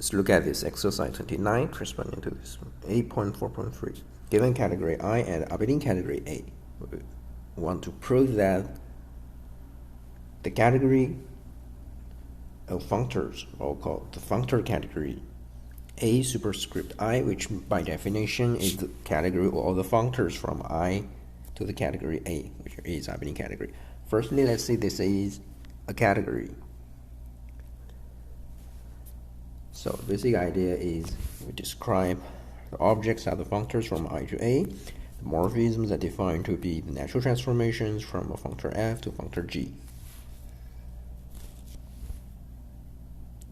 Let's look at this exercise 29 corresponding to this 8.4.3. Given category I and abelian category A, we want to prove that the category of functors, or called the functor category A superscript I, which by definition is the category of all the functors from I to the category A, which is abelian category. Firstly, let's say this is a category. So basic idea is we describe the objects are the functors from I to A. The morphisms are defined to be the natural transformations from a functor f to functor g.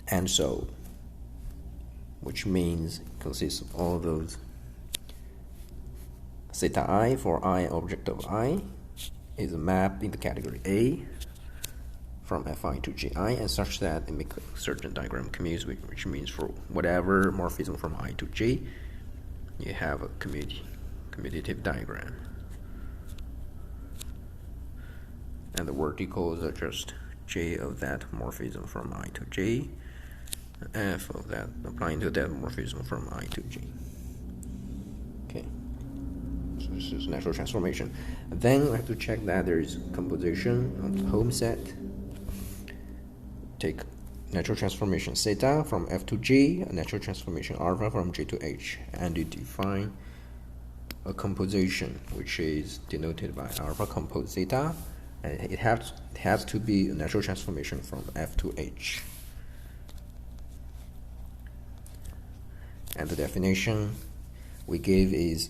And so, which means consists of all those theta I for I object of I is a map in the category A from fi to gi, and such that it makes a certain diagram commutes, which means for whatever morphism from I to j, you have a commutative diagram. And the verticals are just j of that morphism from I to j, f of that applying to that morphism from I to j. Okay, so this is natural transformation. Then we have to check that there is composition on the home set. Take natural transformation theta from f to g, a natural transformation alpha from j to h, and you define a composition which is denoted by alpha compose theta, and it has to be a natural transformation from f to h. And the definition we give is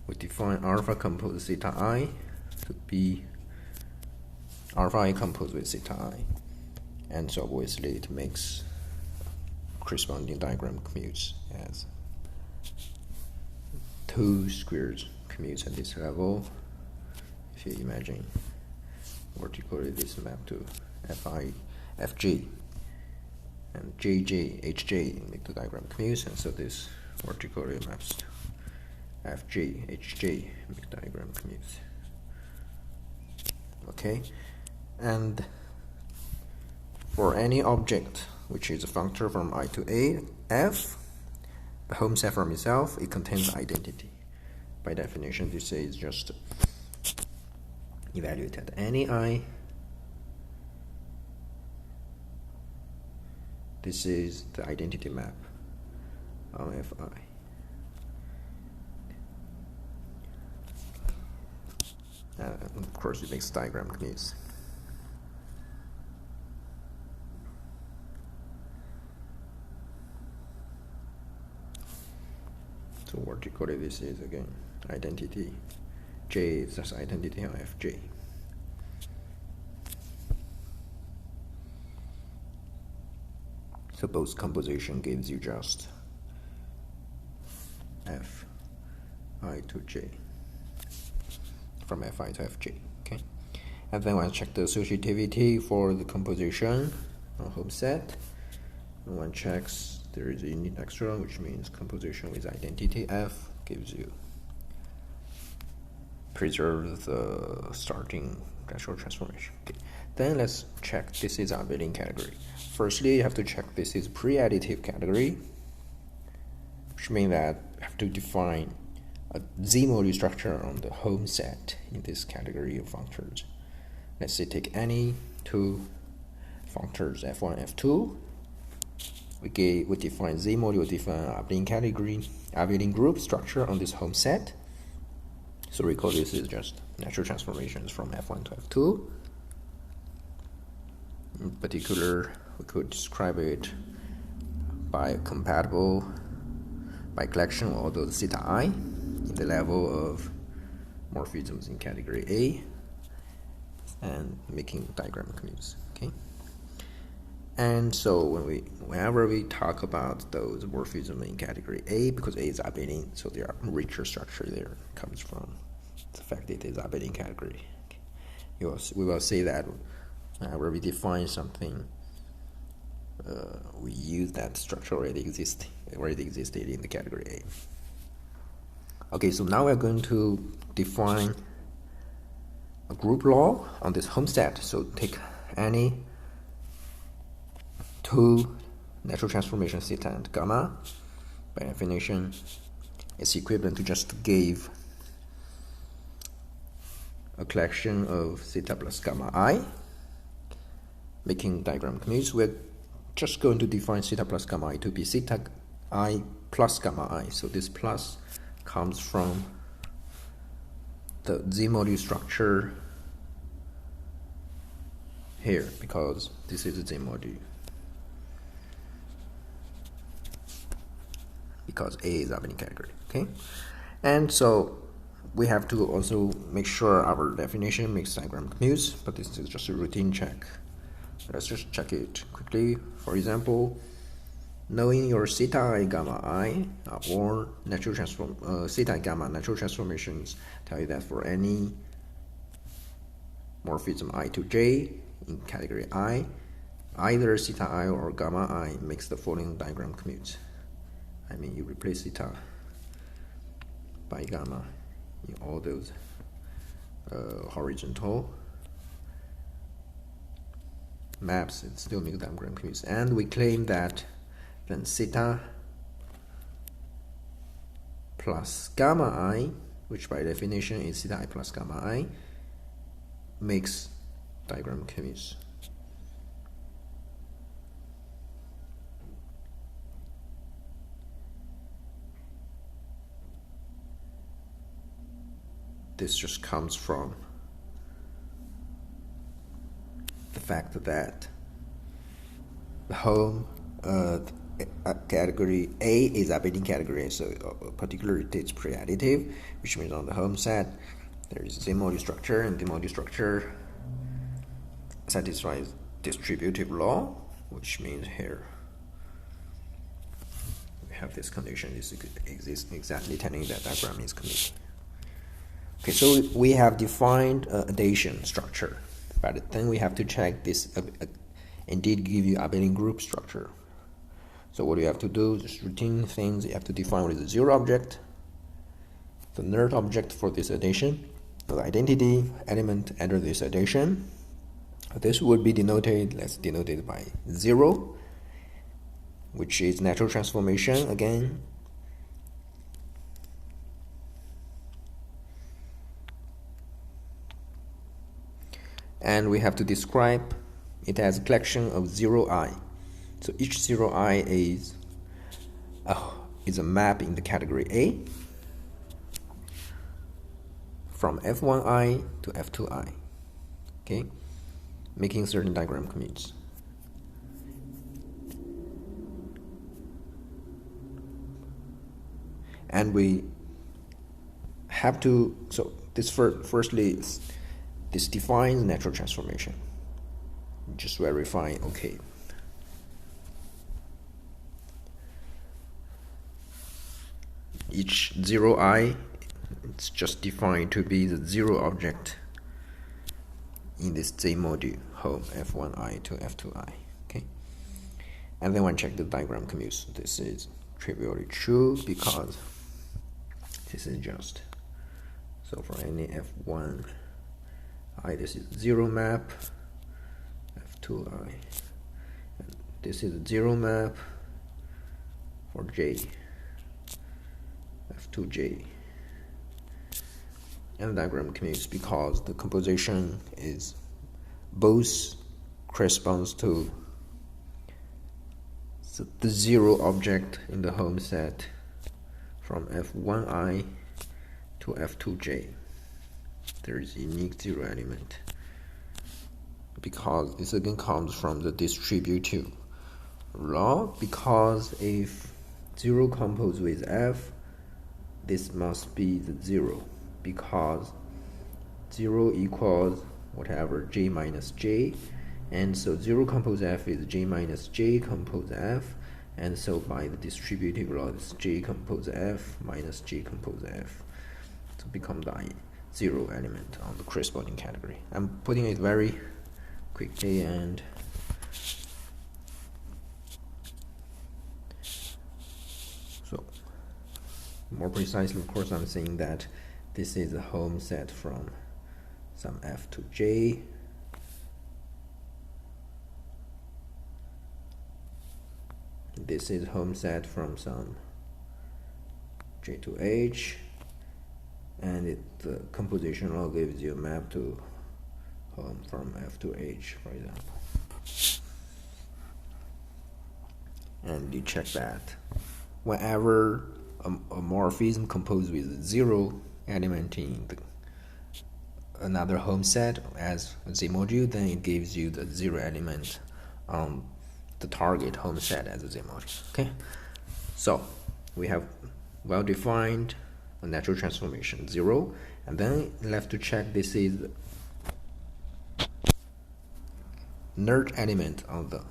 we define alpha compose theta I to be alpha I composed with theta I, and so obviously it makes corresponding diagram commutes as two squares commutes at this level. If you imagine vertically this map to fi fg and jj hj make the diagram commutes, and so this vertically maps to fj hj make diagram commutes. Okay, and for any object which is a functor from I to A, f, the home set from itself, it contains identity. By definition, this is just evaluate at any I. This is the identity map on fi. Of course, it makes diagram commutes. So vertically, this is again identity. J is just identity on fj. So both composition gives you just f I to j from fi to fj. Okay, and then one check the associativity for the composition on home set. And one checks there is a unique extra, which means composition with identity f gives you preserve the starting natural transformation. Okay. Then let's check this is abelian category. Firstly, you have to check this is pre-additive category, which means that you have to define a z-moduli structure on the home set in this category of functors. Let's say take any two functors f1, f2. We define z-moduli, define abelian category, abelian group structure on this home set. So recall this is just natural transformations from f1 to f2. In particular, we could describe it by compatible by collection of all those theta I in the level of morphisms in category A, and making diagram commutes. Okay. And so whenever we talk about those morphisms in category A, because A is abelian, so there are richer structure there comes from the fact that it is abelian category. Okay. We will say that whenever we define something, we use that structure already existed in the category A. Okay, so now we're going to define a group law on this home set. So take any two natural transformation theta and gamma, by definition, is equivalent to just give a collection of theta plus gamma I, making diagram commutes. We're just going to define theta plus gamma I to be theta I plus gamma I. So this plus comes from the Z-module structure here, because this is a Z-module. Because A is abelian category, okay? And so we have to also make sure our definition makes diagram commutes, but this is just a routine check. Let's just check it quickly. For example, knowing your theta I gamma I or natural transform theta I gamma natural transformations tell you that for any morphism I to J in category I, either theta I or gamma I makes the following diagram commutes. I mean, you replace theta by gamma in all those horizontal maps, it still makes diagram commutes. And we claim that then theta plus gamma I, which by definition is theta I plus gamma I, makes diagram commutes. This just comes from the fact that the home category A is abelian category, so particularly it's pre-additive, which means on the home set there is a Z-module structure, and the module structure satisfies distributive law, which means here we have this condition. This exists exactly telling that diagram is commute. Okay, so we have defined addition structure, but then we have to check this indeed give you abelian group structure. So what you have to do, just routine things, you have to define what is the zero object, the nerd object for this addition, the identity element under this addition. This would be denoted, let's denote it by 0, which is natural transformation again. And we have to describe it as a collection of 0i. So each 0i is a map in the category A from F1i to F2i, okay, making certain diagram commutes. And we have to, so this firstly, this defines natural transformation. Just verify, okay. Each 0i, it's just defined to be the zero object in this Z module home F1i to F2i, okay. And then when check the diagram commutes, this is trivially true because this is just, so for any F1 I, this is zero map, F2i, and this is a zero map for J, F2J, and diagram commutes because the composition is both corresponds to the zero object in the home set from F1i to F2J. There is a unique zero element because this again comes from the distributive law, because if 0 composes with F, this must be the 0 because 0 equals whatever J minus J, and so 0 compose F is J minus J compose F, and so by the distributive law it's J compose F minus J compose F to become the zero element on the corresponding category. I'm putting it very quickly, and so more precisely, of course, I'm saying that this is a home set from some F to J, this is home set from some J to H, and the composition law gives you a map to home from F to H, for example. And you check that whenever a morphism composed with 0 element in another home set as a Z-module, then it gives you the 0 element on the target home set as a Z-module. Okay, so we have well-defined a natural transformation 0, and then left to check this is nerd element on the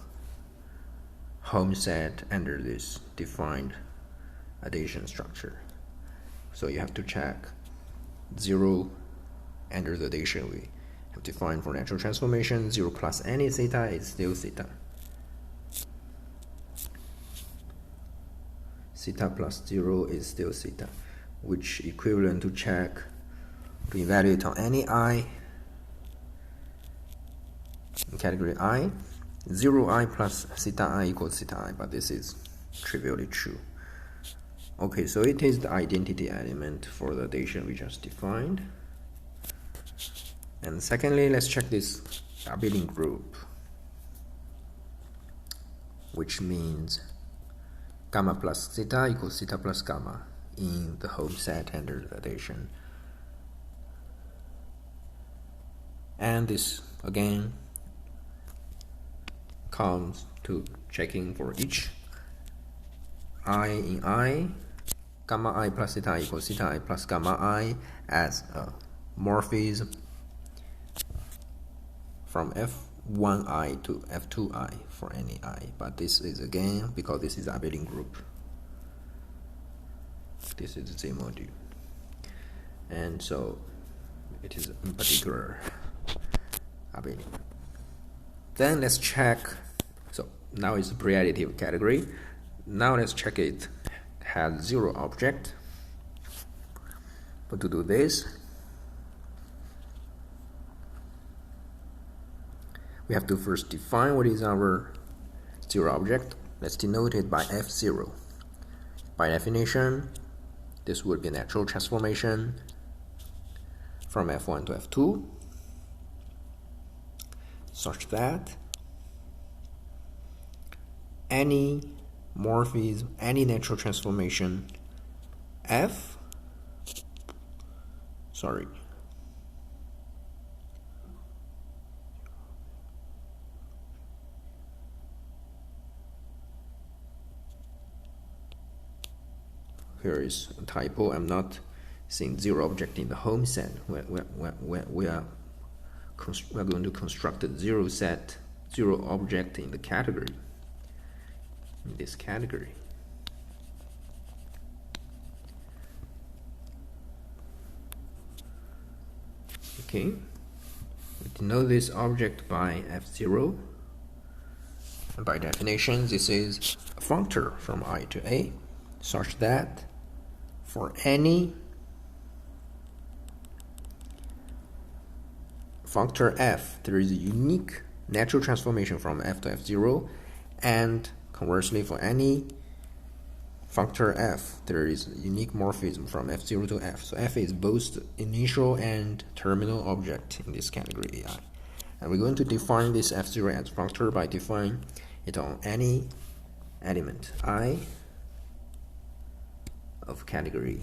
home set under this defined addition structure. So you have to check 0 under the addition we have defined for natural transformation. 0 plus any theta is still theta. Theta plus 0 is still theta, which equivalent to check to evaluate on any I in category I. 0I plus theta I equals theta I, but this is trivially true. Okay, so it is the identity element for the addition we just defined. And secondly, let's check this abelian group, which means gamma plus theta equals theta plus gamma in the home set under the addition. And this again comes to checking for each I in I, gamma I plus theta equals theta I plus gamma I as a morphism from F1I to F2I for any I. But this is again, because this is abelian group, this is the Z module, and so it is in particular abelian. Then let's check, so now it's a pre-additive category. Now let's check it has 0 object. But to do this, we have to first define what is our 0 object. Let's denote it by F0. By definition, this would be a natural transformation from F1 to F2, such that any morphism, any natural transformation F, here is a typo. I'm not saying 0 object in the home set. We are going to construct a 0 set, 0 object in the category, in this category. Okay, we denote this object by F0, and by definition this is a functor from I to A, such that for any functor F, there is a unique natural transformation from F to F0, and conversely for any functor F, there is a unique morphism from F0 to F. So F is both the initial and terminal object in this category AI. And we're going to define this F0 as functor by defining it on any element I of category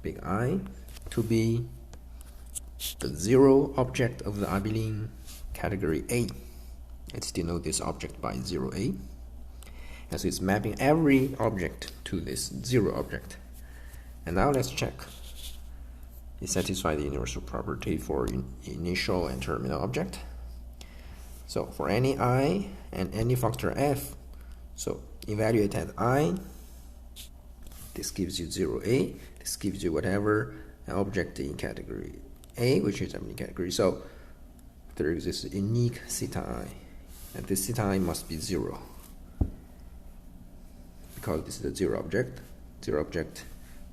big I to be the 0 object of the abelian category A. Let's denote this object by 0A. And so it's mapping every object to this 0 object. And now let's check it satisfies the universal property for initial and terminal object. So for any I and any functor F, so evaluate at I, this gives you 0A, this gives you whatever object in category A, which is abelian category. So there is this unique theta I, and this theta I must be 0. Because this is a 0 object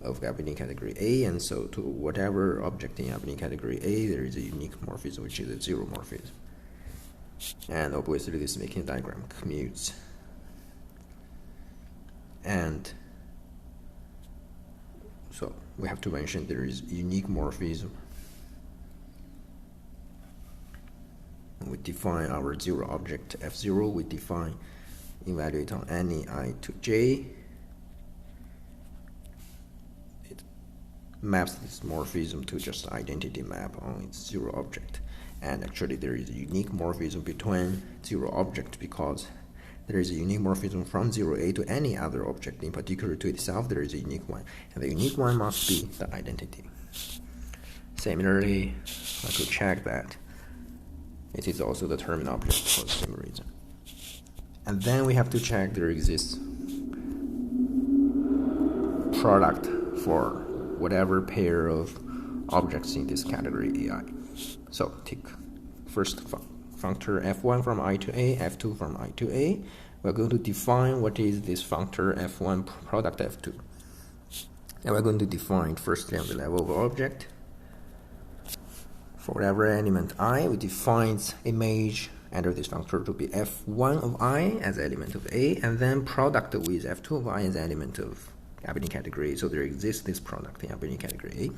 of abelian category A, and so to whatever object in abelian category A, there is a unique morphism, which is a 0 morphism. And obviously this making diagram commutes. And so we have to mention there is unique morphism. We define our zero object f0. We define evaluate on any I to j. It maps this morphism to just identity map on its zero object. And actually there is a unique morphism between zero object, because there is a unique morphism from 0a to any other object. In particular to itself, there is a unique one, and the unique one must be the identity. Similarly, I could check that it is also the term object for the same reason. And then we have to check there exists product for whatever pair of objects in this category AI. So take first functor f1 from I to a, f2 from I to a. We're going to define what is this functor f1 product f2. And we're going to define firstly on the level of object. For whatever element I, we define image under this functor to be f1 of I as element of A, and then product with f2 of I as element of abelian category. So there exists this product in abelian category A.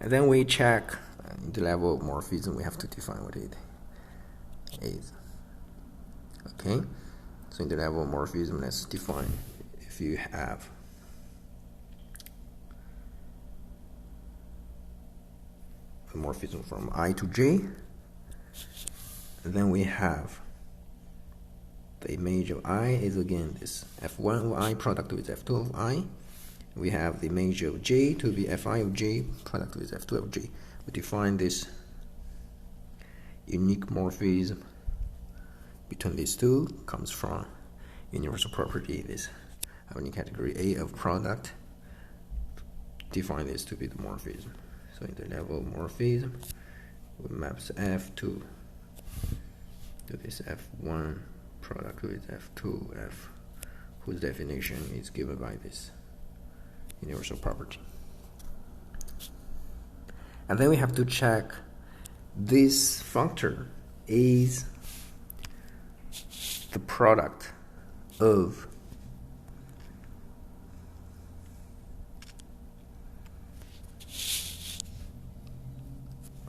And then we check the level of morphism. We have to define what it is. Okay, so in the level of morphism, let's define if you have a morphism from I to j, and then we have the image of I is again this f1 of I product with f2 of I. We have the image of j to be fi of j product with f2 of j. We define this unique morphism between these two comes from universal property, this abelian category A of product. Define this to be the morphism. So in the level of morphism, we maps f to this f1 product with f2 f, whose definition is given by this universal property. And then we have to check this functor is the product of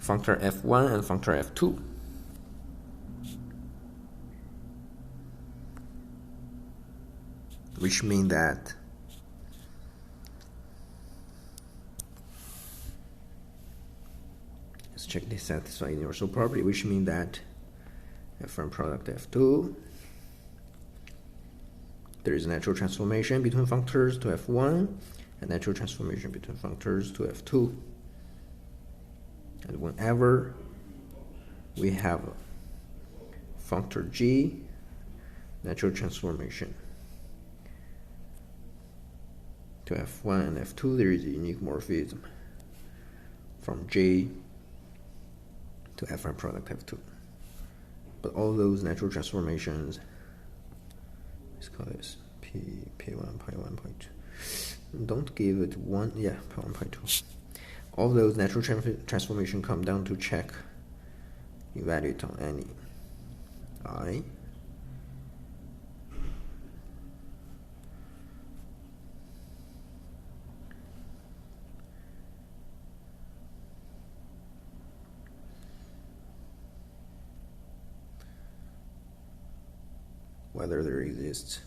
functor f1 and functor f2. Which means that let's check this satisfy universal property, which means that f1 product f2, there is a natural transformation between functors to f1 and natural transformation between functors to f2. And whenever we have a functor g natural transformation to f1 and f2, there is a unique morphism from j to f1 product f2. But all those natural transformations, let's call this p1, pi1, pi2. Don't give it one, yeah, pi1, pi2. All those natural transformation come down to check evaluate on any I. Whether there exists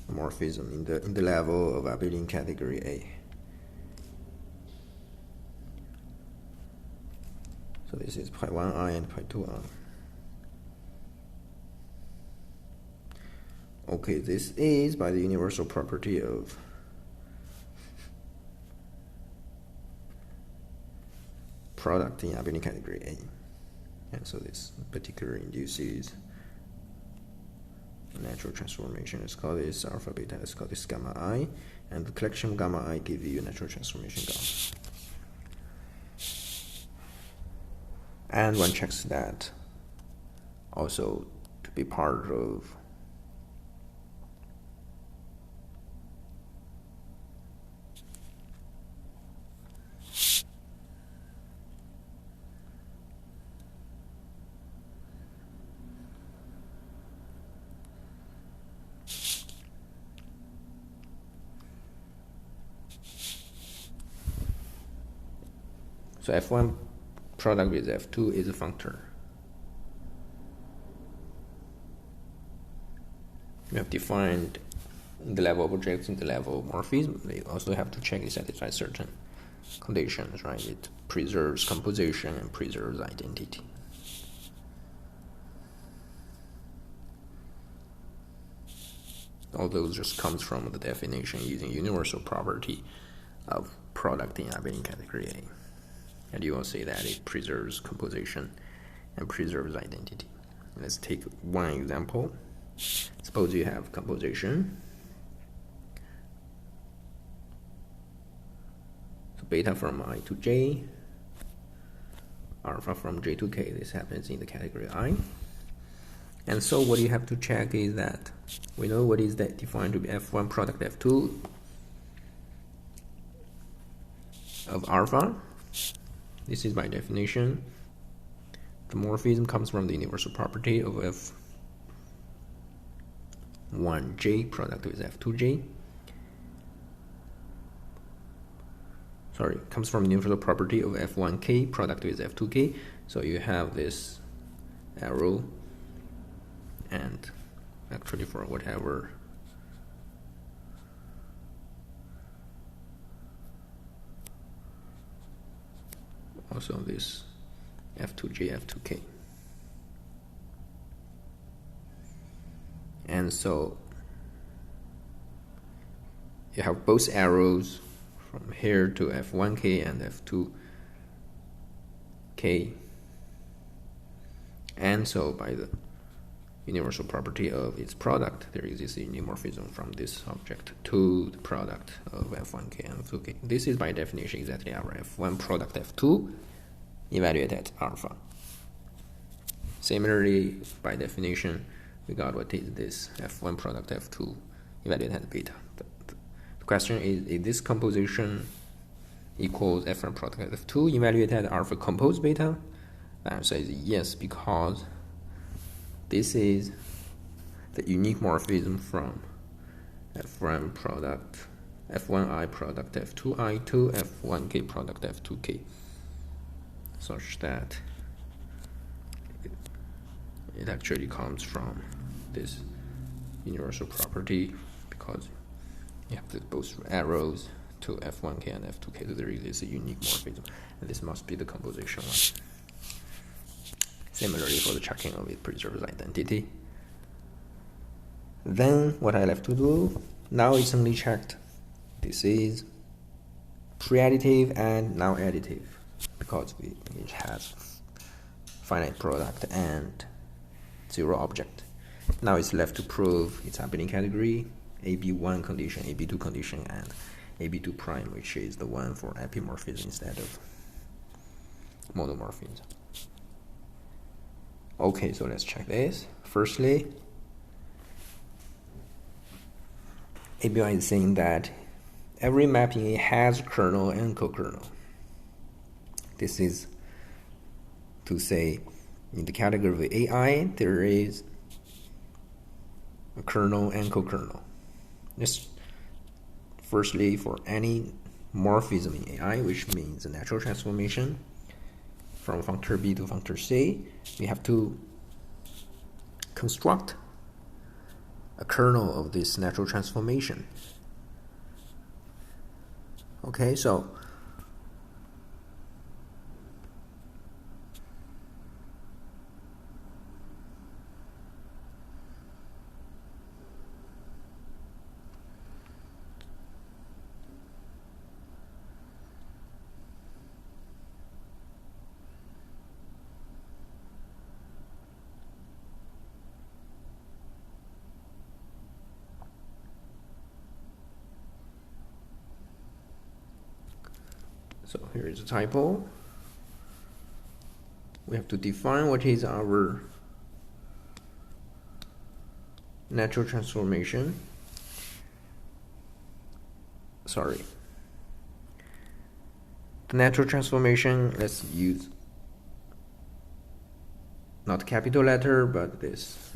a morphism in the level of abelian category A. So this is pi1i and pi2i. Okay, this is by the universal property of product in abelian category A. And so this particular induces a natural transformation. Let's call this alpha beta, let's call this gamma I, and the collection of gamma I give you a natural transformation gamma. And one checks that also to be part of So F1 product with F2 is a functor. We have defined the level of objects in the level of morphism. We also have to check it satisfies certain conditions, right? It preserves composition and preserves identity. All those just comes from the definition using universal property of product in abelian category A. And you will see that it preserves composition and preserves identity. Let's take one example. Suppose you have composition. So beta from I to J, alpha from J to K. This happens in the category I. And so what you have to check is that we know what is that defined to be F1 product F2 of alpha. This is by definition. The morphism comes from the universal property of F1J product with F2J. Sorry, comes from the universal property of F1K product with F2K. So you have this arrow, and actually for whatever also this F2J, F2K. And so you have both arrows from here to F1K and F2K. And so by the universal property of its product, there exists a unimorphism from this object to the product of F1K and F2K. This is by definition exactly our F1 product F2 evaluated at alpha. Similarly, by definition, we got what is this F1 product F2 evaluated at beta. The question is this composition equals F1 product F2 evaluated at alpha composed beta? The answer is yes, because this is the unique morphism from F1 product, F1I product F2I to F1K product F2K, such that it actually comes from this universal property, because you have both arrows to F1K and F2K, so there is a unique morphism, and this must be the composition one. Similarly, for the checking of it preserves identity. Then what I left to do, now it's only checked. This is pre-additive and now additive, because it has finite product and zero object. Now it's left to prove its abelian category, AB1 condition, AB2 condition, and AB2 prime, which is the one for epimorphism instead of monomorphism. Okay, so let's check this. Firstly, ABI is saying that every mapping has kernel and co-kernel. This is to say, in the category of AI, there is a kernel and co-kernel. This, firstly, for any morphism in AI, which means a natural transformation from functor B to functor C, we have to construct a kernel of this natural transformation. Okay, so here is a typo. We have to define what is our natural transformation. Sorry. The natural transformation, let's use not capital letter, but this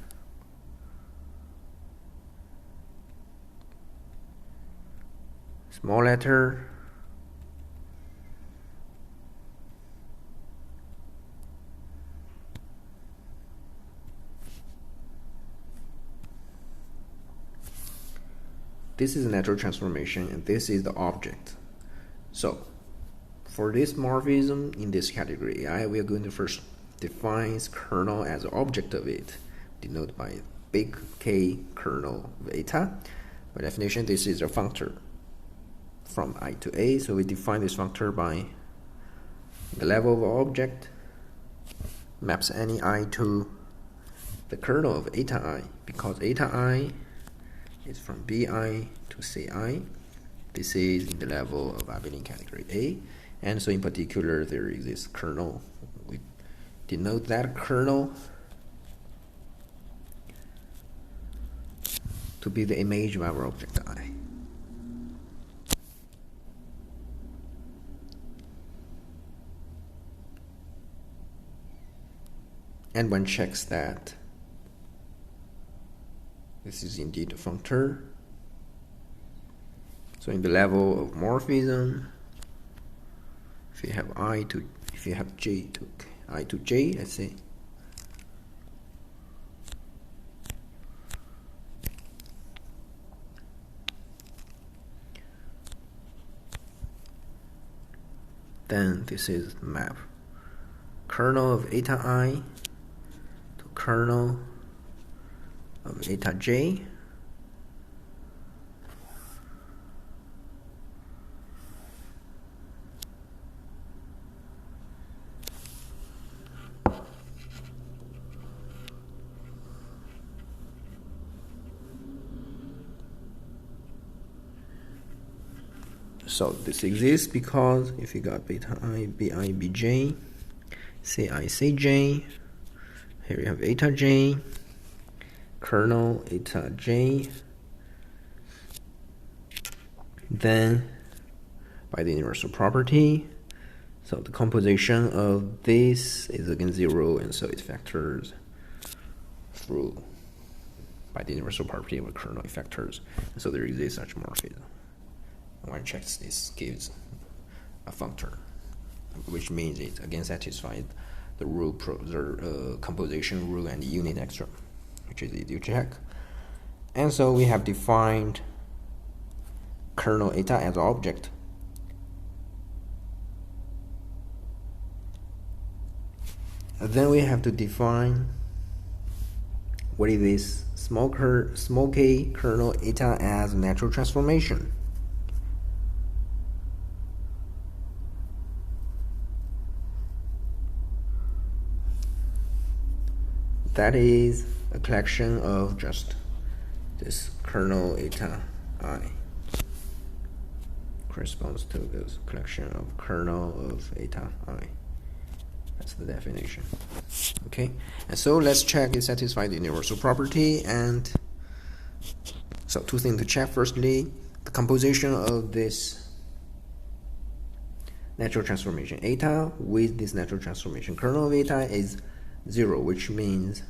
small letter. this is a natural transformation and this is the object. So for this morphism in this category AI, we are going to first define its kernel as an object of it, denoted by big K kernel of eta. By definition, this is a functor from I to A, so we define this functor by the level of an object maps any I to the kernel of eta I, because eta I is from Bi to Ci. This is in the level of abelian category A, and so in particular there is this kernel. We denote that kernel to be the image of our object I. And one checks that this is indeed a functor. So in the level of morphism, if you have J to I to J, let's say, then this is the map kernel of eta I to kernel of eta J. So this exists because if you got beta I, Bi, Bj, Ci, Cj, here you have eta J, kernel eta J, then by the universal property, so the composition of this is again 0, and so it factors through by the universal property of a kernel, it factors, and so there exists such morphism. One checks this gives a functor, which means it again satisfies the rule, the composition rule and the unit extra, which is easy to check. And so we have defined kernel eta as an object. And then we have to define what is this small k kernel eta as a natural transformation. That is a collection of just this kernel eta I. Corresponds to this collection of kernel of eta I. That's the definition. Okay, and so let's check it satisfies the universal property. And so two things to check. Firstly, the composition of this natural transformation eta with this natural transformation kernel of eta is 0, which means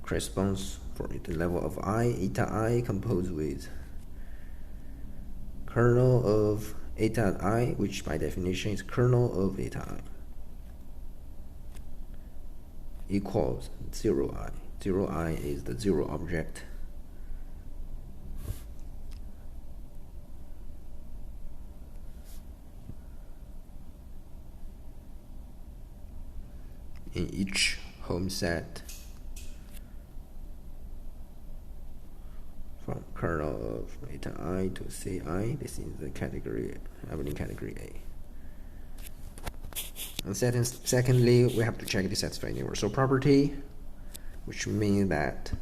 corresponds for the level of I, eta I composed with kernel of eta I, which by definition is kernel of eta I, equals 0I. 0I is the 0 object. In each home set from kernel of eta I to Ci, this is the category, abelian category A. And secondly, we have to check the satisfying universal property, which means that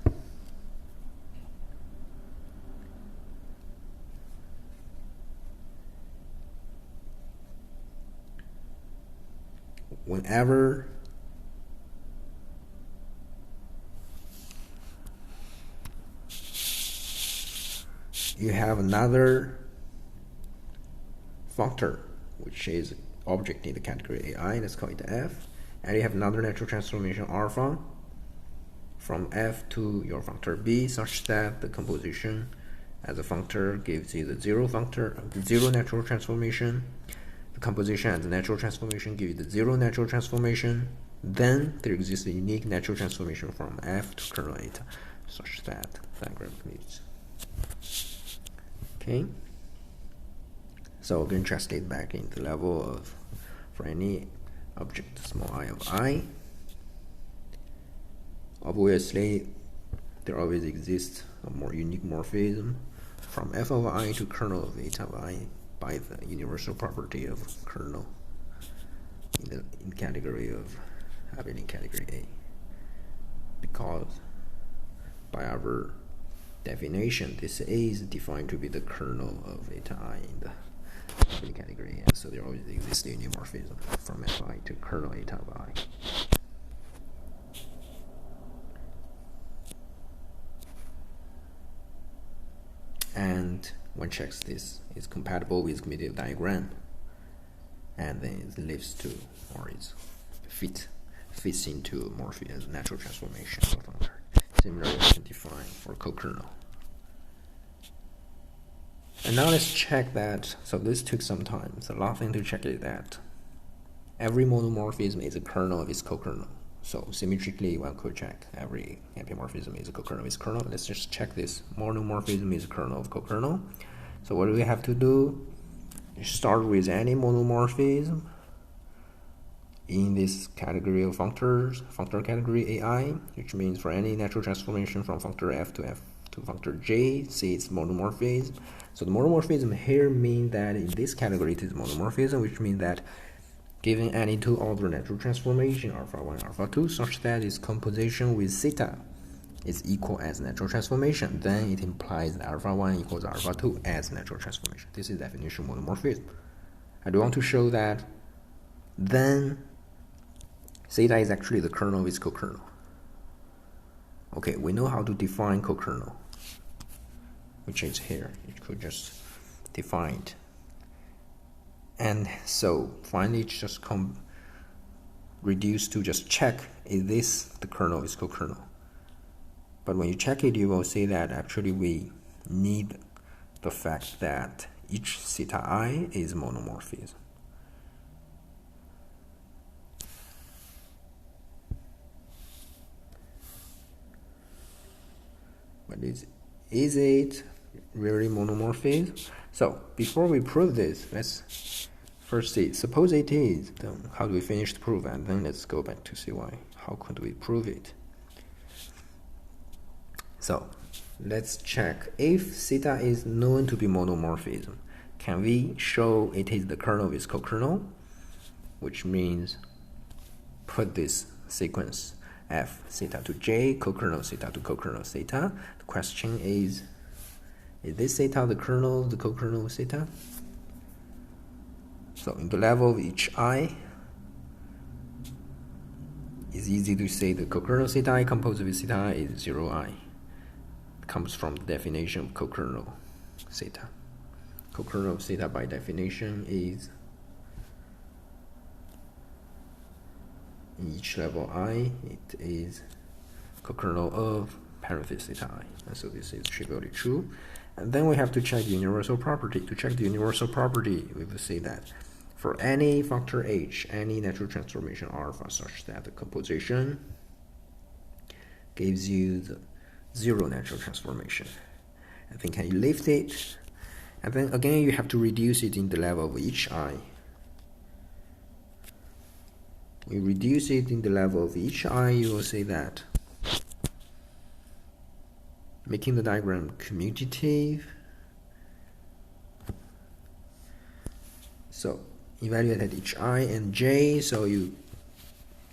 whenever you have another functor, which is object in the category AI, let's call it F, and you have another natural transformation alpha from F to your functor B, such that the composition as a functor gives you the 0 functor, the 0 natural transformation. The composition as a natural transformation gives you the 0 natural transformation. Then there exists a unique natural transformation from F to kernel eta, such that diagram completes. Okay. So again, translate back in the level of, for any object small I of I. Obviously, there always exists a more unique morphism from f of I to kernel of eta of I by the universal property of kernel in category of abelian category A, because by our definition, this A is defined to be the kernel of eta I in the abelian category A, so there always exists a unimorphism from fi to kernel eta of I. And one checks this is compatible with commutative diagram, and then it leads to, or it fits into morphism natural transformation of Functor. Similarly, we can define for co-kernel. And now let's check that. So this took some time. So the last thing to check is that every monomorphism is a kernel of its co-kernel. So symmetrically, one could check every epimorphism is a co-kernel of its kernel. Let's just check this. Monomorphism is a kernel of co-kernel. So what do we have to do? You start with any monomorphism in this category of functors, functor category AI, which means for any natural transformation from functor F to functor J, say it's monomorphism. So the monomorphism here means that in this category it is monomorphism, which means that given any two order natural transformation, alpha 1, alpha 2, such that its composition with theta is equal as natural transformation, then it implies that alpha 1 equals alpha 2 as natural transformation. This is the definition of monomorphism. I do want to show that then theta is actually the kernel of its co-kernel. Okay, we know how to define co-kernel, which is here. You could just define it. And so finally it's just reduce to just check, is this the kernel of its co-kernel? But when you check it, you will see that actually we need the fact that each theta I is monomorphism. But is it really monomorphism? So before we prove this, let's first see. Suppose it is, then how do we finish the proof? And then let's go back to see why. How could we prove it? So let's check. If theta is known to be monomorphism, can we show it is the kernel of its co-kernel? Which means put this sequence F theta to J, co-kernel theta to co-kernel theta. The question is this theta the kernel of the co-kernel of theta? So in the level of each I, it's easy to say the co-kernel theta I composed with theta I is 0I. It comes from the definition of co-kernel theta. Co-kernel of theta by definition is in each level I, it is co-kernel of parenthesis theta I. And so this is trivially true. And then we have to check the universal property. To check the universal property, we will say that for any functor H, any natural transformation alpha such that the composition gives you the zero natural transformation. And then can you lift it? And then again, you have to reduce it in the level of each I. We reduce it in the level of each I, you will say that making the diagram commutative. So evaluate at each I and J, so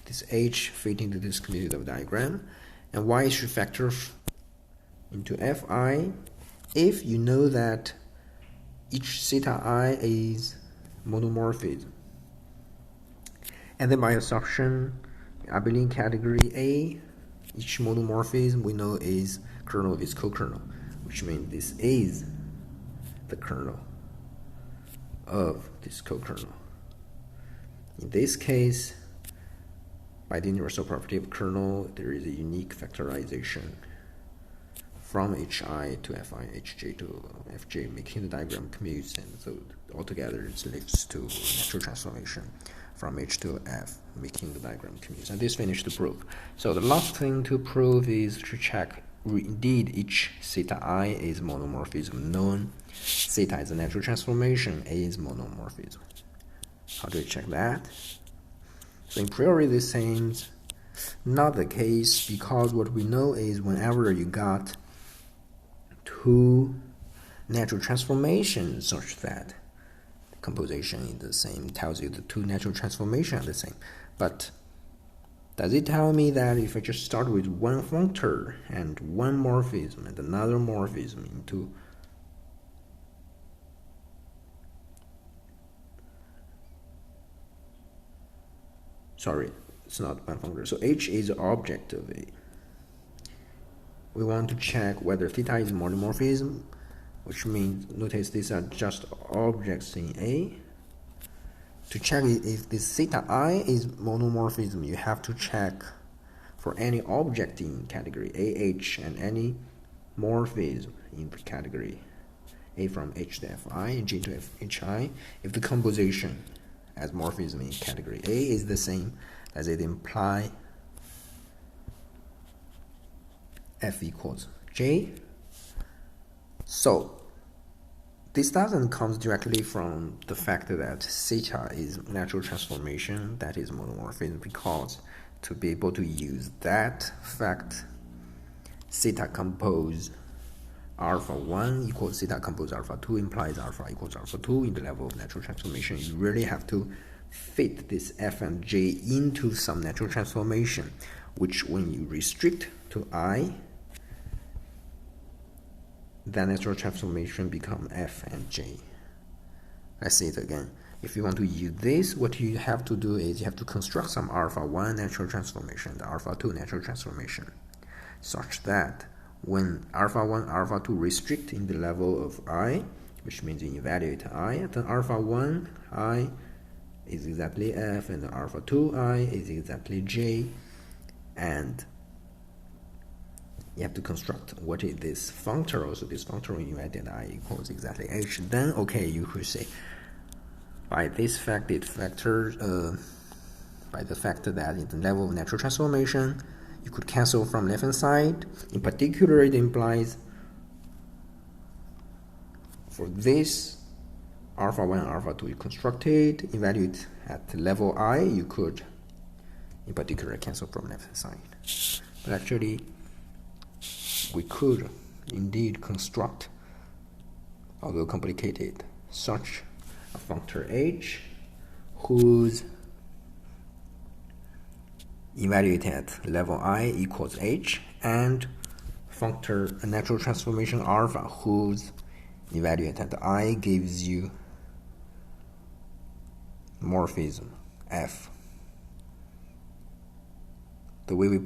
this H fit into this commutative diagram, and Y should factor into Fi if you know that each theta I is monomorphism. And then by assumption, abelian category A, each monomorphism we know is kernel of its co-kernel, which means this is the kernel of this co-kernel. In this case, by the universal property of kernel, there is a unique factorization from Hi to Fi, Hj to Fj, making the diagram commutes, and so altogether it leads to natural transformation from H to F, making the diagram commutes. And this finished the proof. So the last thing to prove is to check indeed each theta I is monomorphism known. Theta is a natural transformation, A is monomorphism. How do we check that? So in priori this seems not the case, because what we know is whenever you got two natural transformations such that the composition is the same, tells you the two natural transformations are the same. But does it tell me that if I just start with one functor and one morphism and another morphism into it's not one functor. So H is the object of A. We want to check whether theta is monomorphism, which means, notice these are just objects in A. To check if this theta I is monomorphism, you have to check for any object in category AH and any morphism in the category A from H to Fi, G to HI, if the composition as morphism in category A is the same, does it imply F equals J? So this doesn't come directly from the fact that theta is natural transformation, that is monomorphism, because to be able to use that fact, theta compose alpha 1 equals theta compose alpha 2 implies alpha equals alpha 2 in the level of natural transformation. You really have to fit this F and J into some natural transformation, which when you restrict to I, the natural transformation become F and J. Let's say it again. If you want to use this, what you have to do is you have to construct some alpha 1 natural transformation, the alpha 2 natural transformation, such that when alpha 1, alpha 2 restrict in the level of I, which means you evaluate I, then alpha 1 I is exactly F and alpha 2 I is exactly J, and you have to construct what is this functor. Also this functor when you add I equals exactly H, then okay, you could say by this fact it factors by the fact that in the level of natural transformation you could cancel from left hand side. In particular, it implies for this alpha 1 alpha 2 you constructed, evaluate at level I, you could in particular cancel from left hand side. But actually we could indeed construct, although complicated, such a functor H whose evaluated at level I equals H, and functor a natural transformation alpha whose evaluated at I gives you morphism F. The way we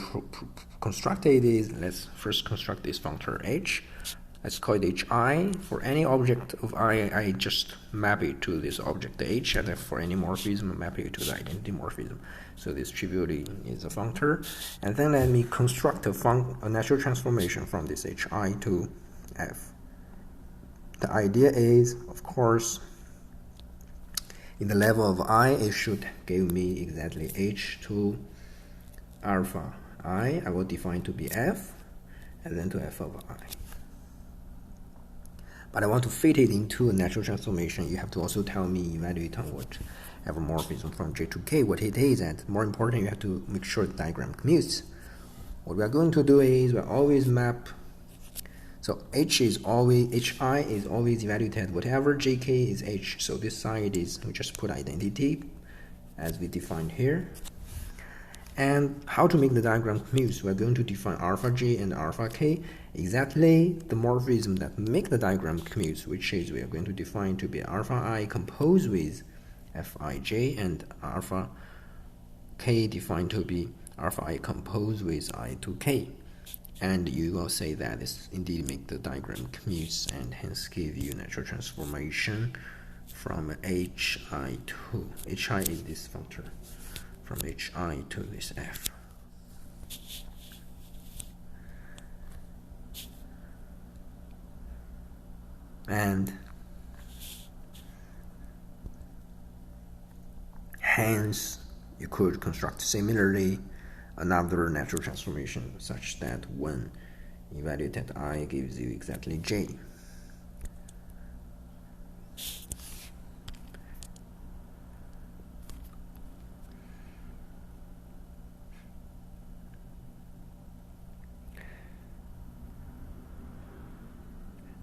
construct it is, let's first construct this functor H. Let's call it HI. For any object of I just map it to this object H, and then for any morphism, map it to the identity morphism. So this trivially is a functor. And then let me construct a natural transformation from this HI to F. The idea is, of course, in the level of I, it should give me exactly H to alpha I will define to be F, and then to F of I. But I want to fit it into a natural transformation. You have to also tell me, evaluate on whatever morphism from J to K, what it is, and more important, you have to make sure the diagram commutes. What we are going to do is we'll always map. So HI is always evaluated whatever JK is H. So this side is, we just put identity as we defined here. And how to make the diagram commute? We're going to define alpha J and alpha K, exactly the morphism that make the diagram commute, which is we are going to define to be alpha I composed with Fij and alpha K defined to be alpha I composed with I to K. And you will say that this indeed make the diagram commute and hence give you natural transformation from HI to HI is this functor, from HI to this F. And hence you could construct similarly another natural transformation such that when evaluated at I gives you exactly J.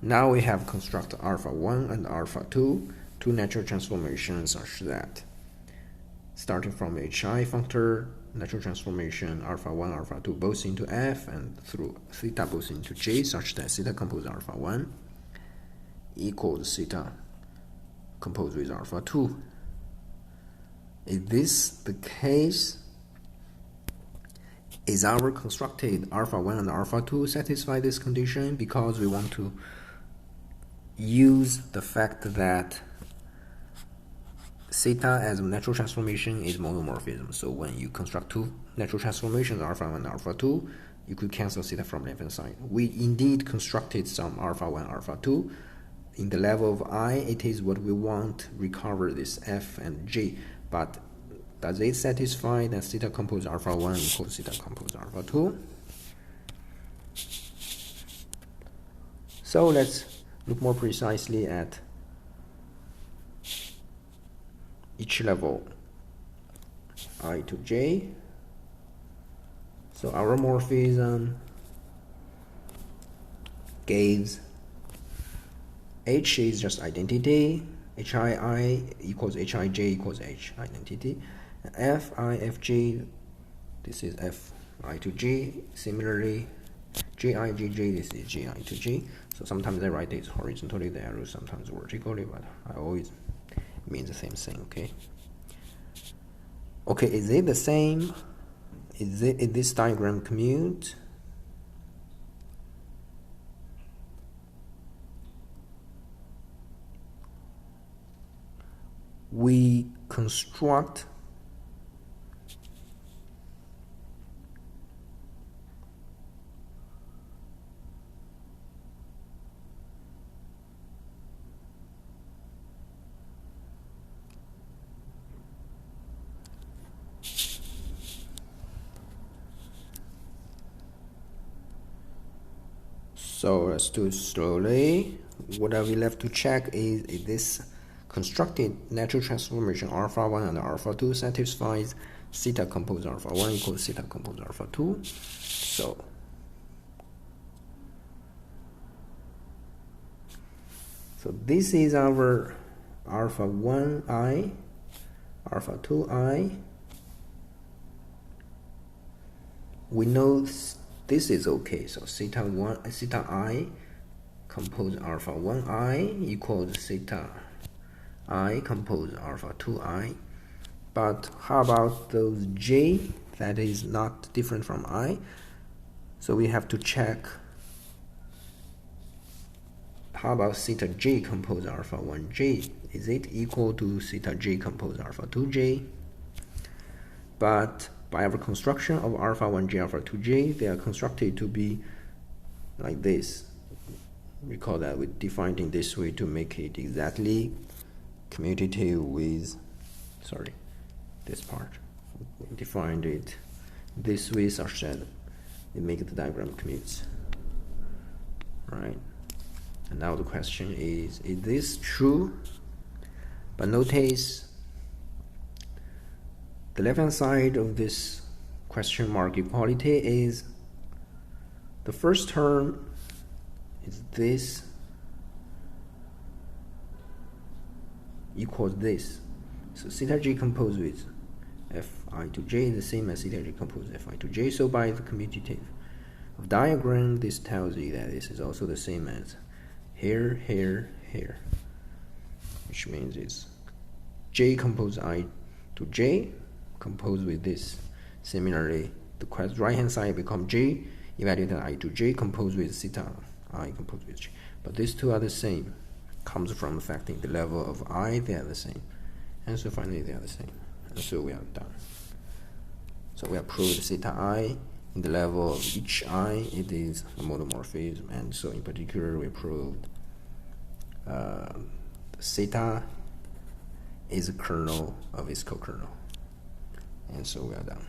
Now we have constructed alpha 1 and alpha 2, two natural transformations such that starting from HI functor natural transformation alpha 1, alpha 2 both into F and through theta both into J such that theta composed alpha 1 equals theta composed with alpha 2. Is this the case? Is our constructed alpha 1 and alpha 2 satisfy this condition? Because we want to use the fact that theta as a natural transformation is monomorphism. So when you construct two natural transformations, alpha 1 and alpha 2, you could cancel theta from left hand side. We indeed constructed some alpha 1, alpha 2. In the level of I, it is what we want, recover this F and J. But does it satisfy that theta composed alpha 1 equals theta composed alpha 2? So let's look more precisely at each level I to J. So our morphism gives H is just identity, HI equals HIJ equals H identity, Fi Fj, this is Fi to J, similarly Ji Jj, this is Ji to J. So sometimes I write this horizontally, the arrow sometimes vertically, but I always mean the same thing. Okay, is it the same? Is this diagram commute? We construct so let's do it slowly. What are we left to check is this constructed natural transformation alpha 1 and alpha 2 satisfies theta composed alpha 1 equals theta composed alpha 2. So this is our alpha 1i, alpha 2i. We know this is okay. So theta I composed alpha 1i equals theta I composed alpha 2i. But how about those j that is not different from I? So we have to check, how about theta j composed alpha 1j? Is it equal to theta j composed alpha 2j? But by our construction of alpha 1j, alpha 2j, they are constructed to be like this. Recall that we defined in this way to make it exactly commutative with, this part. We defined it this way such that it makes the diagram commutes. Right? And now the question is this true? But notice the left hand side of this question mark equality is the first term is this equals this. So theta j composed with Fi to j is the same as theta j composed with Fi to j. So by the commutative of diagram, this tells you that this is also the same as here, here, here, which means it's j composed I to j composed with this. Similarly, the right hand side become j evaluated I to j composed with theta I composed with j. But these two are the same. Comes from the fact in the level of I they are the same. And so finally they are the same. And so we are done. So we have proved theta I in the level of each I it is a monomorphism, and so in particular we proved theta is a kernel of its co-kernel. And so we are done.